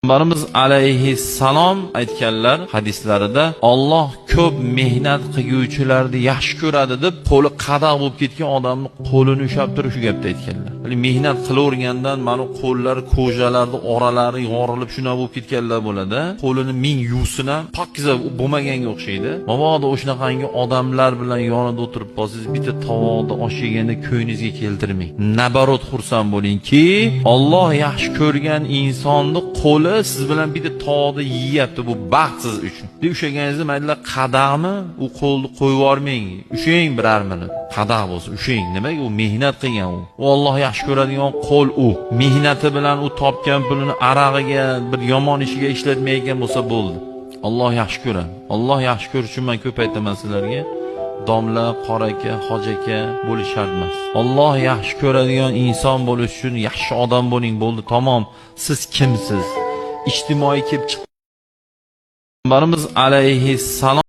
Payg'ambarimiz alayhissalom aytganlar hadislarida Alloh ko'p mehnat qilguvchilarni yaxshi ko'radi deb qo'li qadoq bo'lib ketgan odamni qo'lini ushlab turib shu gapni aytganlar. Mehnat qilavergandan mana qo'llari ko'jalarni oralari yorilib shuna bo'lib ketganlar bo'ladi. Qo'lini ming yuvsin ham pokiza bo'lmaganga o'xshaydi. Mabodo o'shanaqangi odamlar bilan yonida o'tirib qolsangiz, bitta tovoqda osh yeganda ko'nglingizga keltirmang. Nabarot xursand bo'lingki, Alloh yaxshi ko'rgan insonni qo'li siz bilan bitta tovoqda yeyapti, bu baxt siz uchun. Deb ushlaganingizda mayli qadaqmi, u qo'lni qo'yib yubormang. Ushlang biror minut. Qadaq bo'lsa ushlang. Nimaga u mehnat qilgan u. U Alloh yaxshi ko'radigan qo'l u. Mehnati bilan u topgan pulini arag'iga, bir yomon ishiga ishlatmayotgan bo'lsa bo'ldi. Alloh yaxshi ko'radi. Alloh yaxshi ko'rish uchun men ko'p aytaman sizlarga. Domla, qora aka, hoji aka bo'lish shart emas. Alloh yaxshi ko'radigan inson bo'lish uchun yaxshi odam bo'ling, bo'ldi, tamom. Siz kimsiz? İçtimai kelib chiqqan. Payg'ambarimiz alayhissalom